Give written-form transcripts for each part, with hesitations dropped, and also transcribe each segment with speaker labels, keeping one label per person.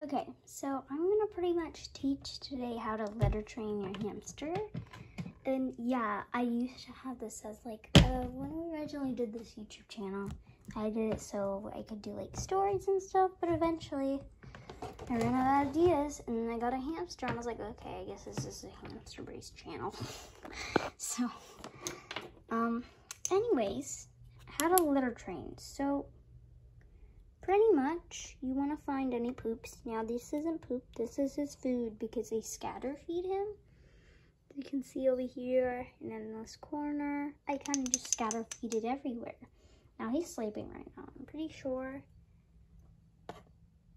Speaker 1: Okay, so I'm gonna pretty much teach today how to litter train your hamster. And yeah, I used to have this as like, when we originally did this YouTube channel, I did it so I could do like stories and stuff, but eventually I ran out of ideas and then I got a hamster and I was like, okay, I guess this is a hamster-based channel. So, anyways, how to litter train. So, pretty much, you want to find any poops. Now, this isn't poop. This is his food because they scatter feed him. You can see over here and then in this corner. I kind of just scatter feed it everywhere. Now, he's sleeping right now. I'm pretty sure.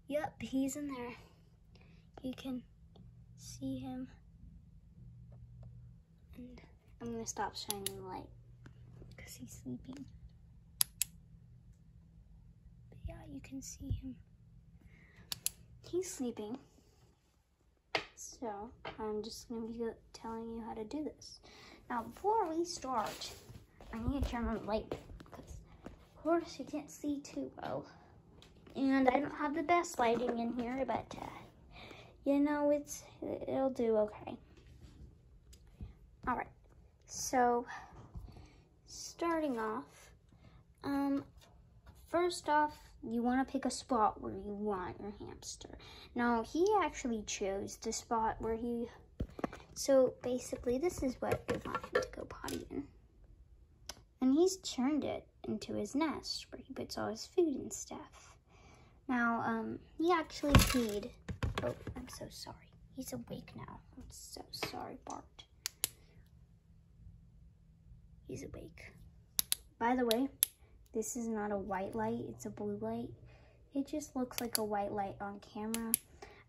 Speaker 1: Yep, he's in there. You can see him. And I'm going to stop shining the light because he's sleeping. Yeah, you can see him. He's sleeping. So, I'm just going to be telling you how to do this. Now, before we start, I need to turn on the light because, of course, you can't see too well. And I don't have the best lighting in here, but, you know, it'll do okay. Alright, so, starting off, first off, you want to pick a spot where you want your hamster. Now, he actually chose the spot where so basically this is what we want him to go potty in. And he's turned it into his nest where he puts all his food and stuff. Now, he actually peed. Oh, I'm so sorry. He's awake now. I'm so sorry, Bart. He's awake. By the way, this is not a white light, it's a blue light. It just looks like a white light on camera.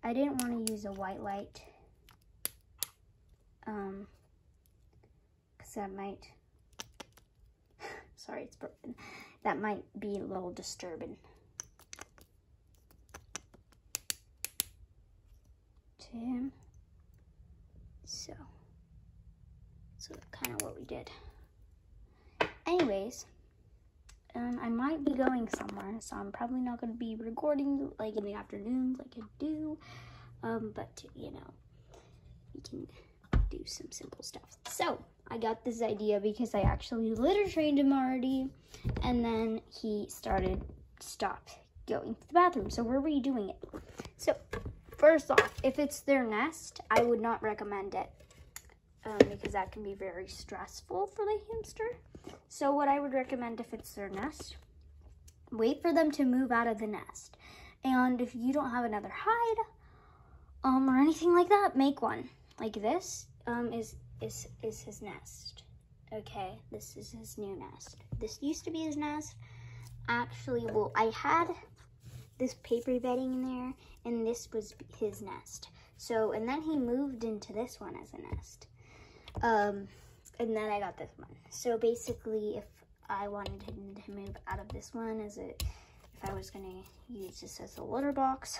Speaker 1: I didn't want to use a white light, because that might, sorry, it's broken. That might be a little disturbing to him. So that's kind of what we did. Anyways, I might be going somewhere, so I'm probably not going to be recording like in the afternoons like I do. But you know, we can do some simple stuff. So I got this idea because I actually litter trained him already, and then he stopped going to the bathroom. So we're redoing it. So first off, if it's their nest, I would not recommend it. Because that can be very stressful for the hamster. So what I would recommend if it's their nest, wait for them to move out of the nest. And if you don't have another hide, or anything like that, make one. Like this, is his nest. Okay, this is his new nest. This used to be his nest. Actually, well, I had this paper bedding in there, and this was his nest. So, and then he moved into this one as a nest. And then I got this one. So basically, if I wanted him to move out of this one if I was gonna use this as a litter box,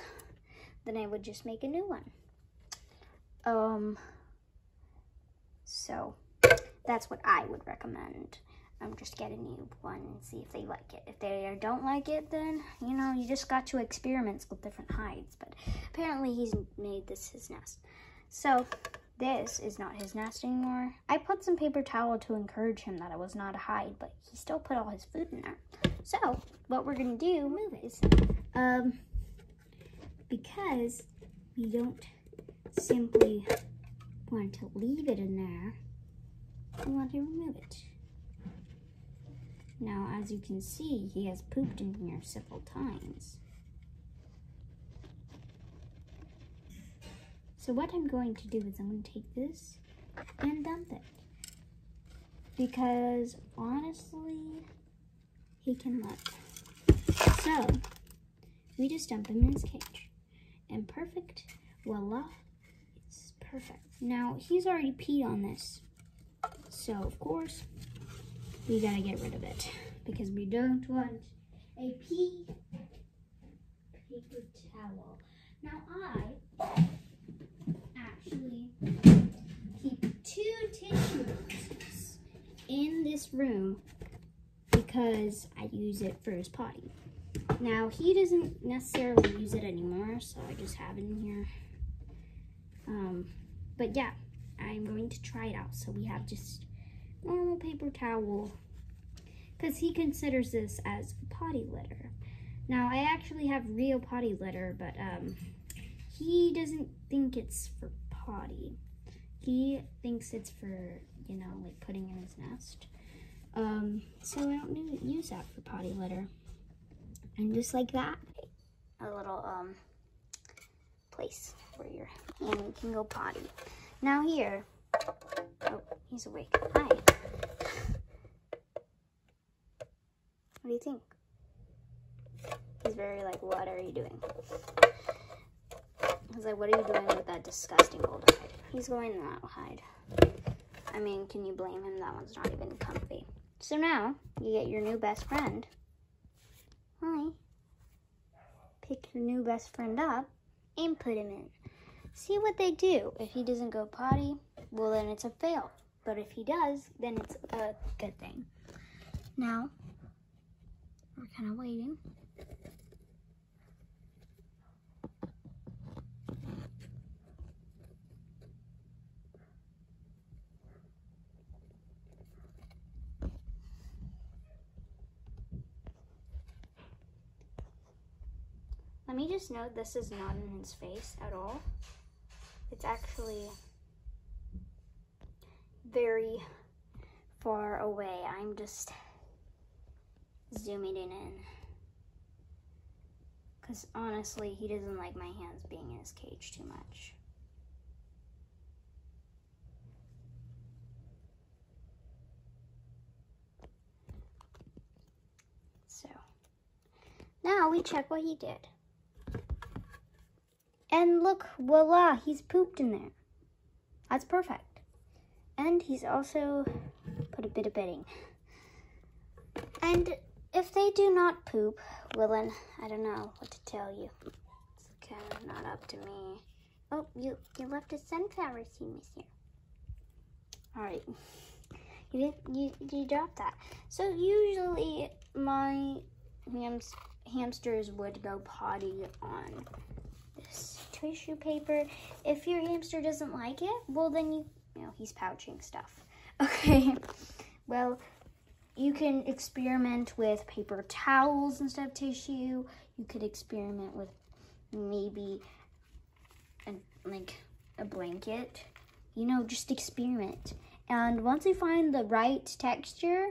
Speaker 1: then I would just make a new one. So that's what I would recommend. Just get a new one and see if they like it. If they don't like it, then, you know, you just got to experiment with different hides. But apparently he's made this his nest. So this is not his nest anymore. I put some paper towel to encourage him that it was not a hide, but he still put all his food in there. So what we're gonna do is, because we don't simply want to leave it in there, we want to remove it. Now, as you can see, he has pooped in here several times. So what I'm going to do is I'm going to take this and dump it. Because, honestly, he can look. So, we just dump him in his cage. And perfect, voila, it's perfect. Now, he's already peed on this. So, of course, we gotta get rid of it. Because we don't want a pee paper towel. Now, I actually keep 2 tissue boxes in this room because I use it for his potty. Now, he doesn't necessarily use it anymore, so I just have it in here. But yeah, I'm going to try it out. So we have just normal paper towel, because he considers this as potty litter. Now, I actually have real potty litter, but he doesn't think it's for potty. He thinks it's for, you know, like putting in his nest. So I don't need to use that for potty litter. And just like that, a little place where your hand can go potty. Now here, oh, he's awake. Hi. What do you think? He's very like, what are you doing? He's like, what are you doing with that disgusting old hide? He's going to that hide. I mean, can you blame him? That one's not even comfy. So now, you get your new best friend. Hi. Pick your new best friend up and put him in. See what they do. If he doesn't go potty, well then it's a fail. But if he does, then it's a good thing. Now, we're kind of waiting. Let me just note this is not in his face at all. It's actually very far away. I'm just zooming it in. Because honestly, he doesn't like my hands being in his cage too much. So, now we check what he did. And look, voila, he's pooped in there. That's perfect. And he's also put a bit of bedding. And if they do not poop, well then, I don't know what to tell you. It's kind of not up to me. Oh, you left a sunflower seed, mister. Alright. You dropped that. So usually my hamsters would go potty on this tissue paper. If your hamster doesn't like it, well then you know, he's pouching stuff. Okay, well, you can experiment with paper towels instead of tissue. You could experiment with maybe a blanket. You know, just experiment. And once you find the right texture,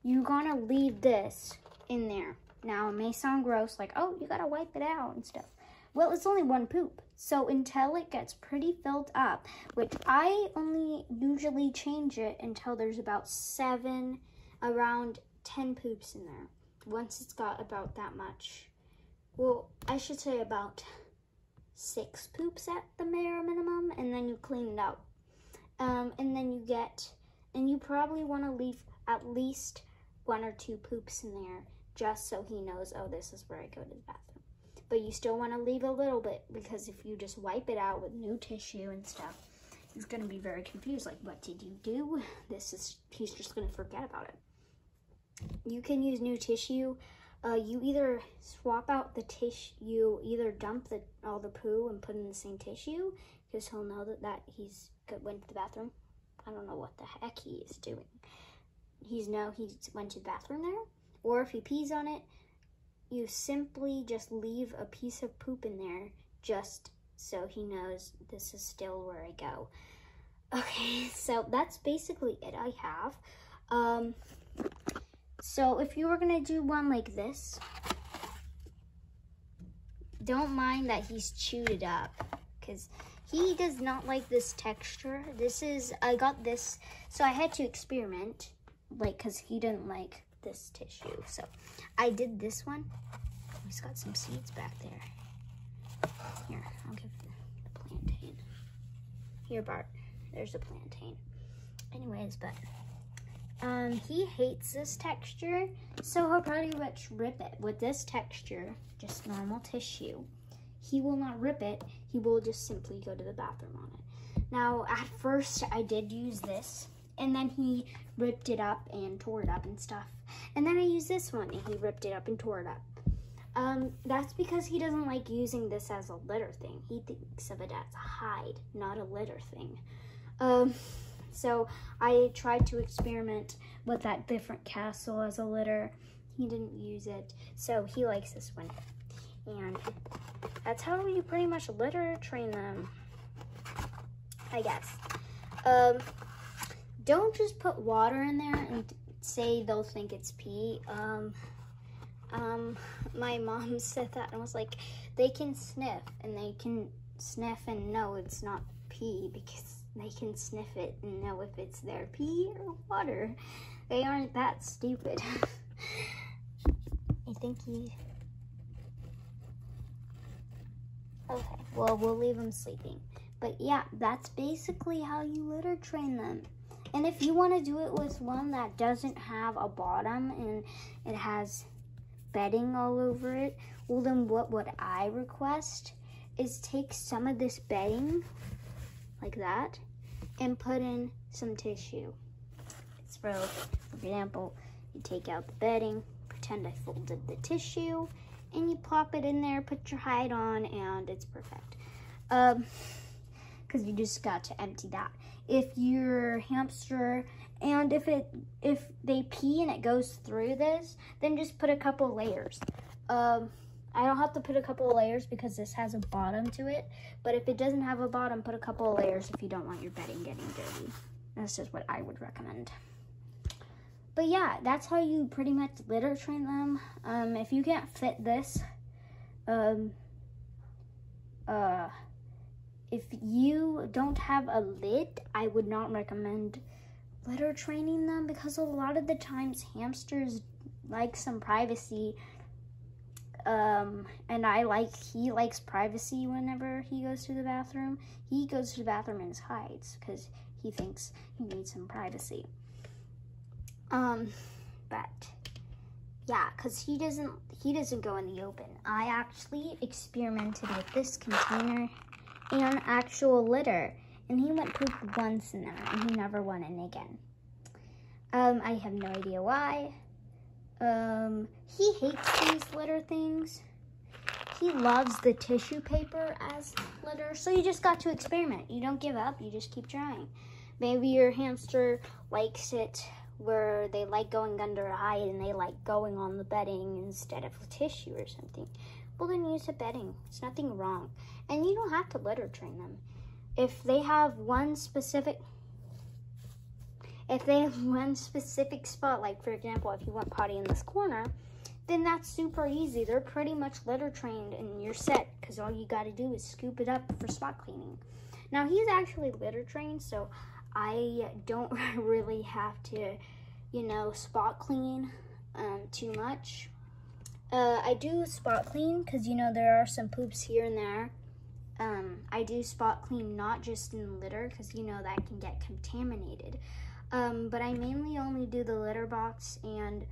Speaker 1: you're gonna leave this in there. Now, it may sound gross, like, oh, you gotta wipe it out and stuff. Well, it's only one poop. So until it gets pretty filled up, which I only usually change it until there's about around 10 poops in there. Once it's got about that much. Well, I should say about 6 poops at the bare minimum, and then you clean it out. And then you probably want to leave at least 1 or 2 poops in there, just so he knows, oh, this is where I go to the bathroom. But you still want to leave a little bit, because if you just wipe it out with new tissue and stuff, he's going to be very confused. Like, what did you do? He's just going to forget about it. You can use new tissue. You either swap out the tissue, you either dump all the poo and put in the same tissue, because he'll know that he's went to the bathroom. I don't know what the heck he is doing. He went to the bathroom there. Or if he pees on it, you simply just leave a piece of poop in there, just so he knows this is still where I go. Okay, so that's basically it I have. So if you were gonna do one like this, don't mind that he's chewed it up, because he does not like this texture. I got this, so I had to experiment, like, because he didn't like this tissue. So I did this one. He's got some seeds back there. Here, I'll give the plantain. Here, Bart, there's a plantain. Anyways, but he hates this texture, so he'll pretty much rip it. With this texture, just normal tissue, he will not rip it. He will just simply go to the bathroom on it. Now, at first, I did use this, and then he ripped it up and tore it up and stuff. And then I used this one, and he ripped it up and tore it up. That's because he doesn't like using this as a litter thing. He thinks of it as a hide, not a litter thing. So I tried to experiment with that different castle as a litter. He didn't use it, so he likes this one. And that's how you pretty much litter train them, I guess. Don't just put water in there and say they'll think it's pee. My mom said that and I was like, they can sniff and know it's not pee because they can sniff it and know if it's their pee or water. They aren't that stupid. I think okay, well, we'll leave him sleeping. But yeah, that's basically how you litter train them. And if you want to do it with one that doesn't have a bottom and it has bedding all over it, well then what would I request is take some of this bedding, like that, and put in some tissue. So, for example, you take out the bedding, pretend I folded the tissue, and you plop it in there, put your hide on, and it's perfect. Because you just got to empty that. If your hamster, and if they pee and it goes through this, then just put a couple layers. I don't have to put a couple of layers because this has a bottom to it, but if it doesn't have a bottom, put a couple of layers if you don't want your bedding getting dirty. That's just what I would recommend. But yeah, that's how you pretty much litter train them. If you can't fit this, if you don't have a lid, I would not recommend litter training them because a lot of the times hamsters like some privacy. And he likes privacy whenever he goes to the bathroom. He goes to the bathroom in his hides because he thinks he needs some privacy. But yeah, because he doesn't go in the open. I actually experimented with this container and actual litter, and he went poop once in there, and he never went in again. I have no idea why. He hates these litter things. He loves the tissue paper as litter, so you just got to experiment. You don't give up, you just keep trying. Maybe your hamster likes it where they like going under a hide and they like going on the bedding instead of tissue or something. Well, then use the bedding. It's nothing wrong. And you don't have to litter train them. If they have one specific spot, like for example, if you want potty in this corner, then that's super easy. They're pretty much litter trained and you're set because all you got to do is scoop it up for spot cleaning. Now, he's actually litter trained, so I don't really have to, spot clean too much. I do spot clean because, there are some poops here and there. I do spot clean not just in litter because, that can get contaminated. But I mainly only do the litter box, and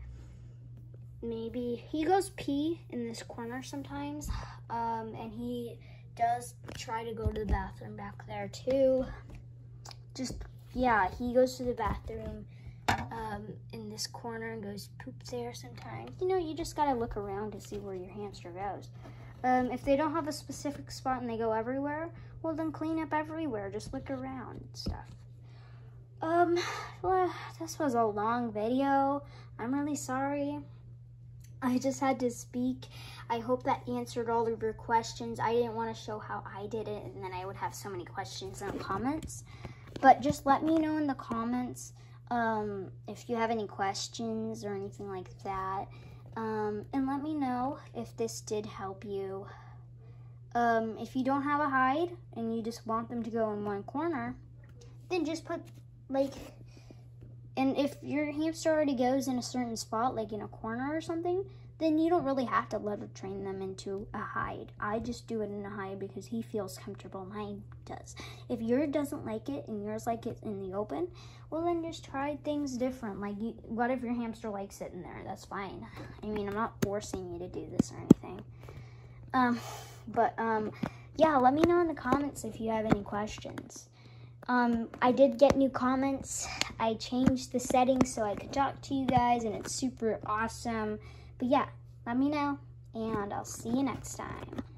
Speaker 1: maybe he goes pee in this corner sometimes, and he does try to go to the bathroom back there too. He goes to the bathroom in this corner and goes poop there sometimes. You just gotta look around to see where your hamster goes. If they don't have a specific spot and they go everywhere, well then clean up everywhere. Just look around and stuff. Well, this was a long video. I'm really sorry. I just had to speak. I hope that answered all of your questions. I didn't want to show how I did it, and then I would have so many questions in the comments. But just let me know in the comments if you have any questions or anything like that. And let me know if this did help you. If you don't have a hide and you just want them to go in one corner, then just put and if your hamster already goes in a certain spot, like in a corner or something, then you don't really have to litter train them into a hide. I just do it in a hide because he feels comfortable and mine does. If yours doesn't like it and yours like it in the open, well then just try things different. What if your hamster likes it in there? That's fine. I mean, I'm not forcing you to do this or anything. Yeah, let me know in the comments if you have any questions. I did get new comments. I changed the settings so I could talk to you guys, and it's super awesome. But yeah, let me know and I'll see you next time.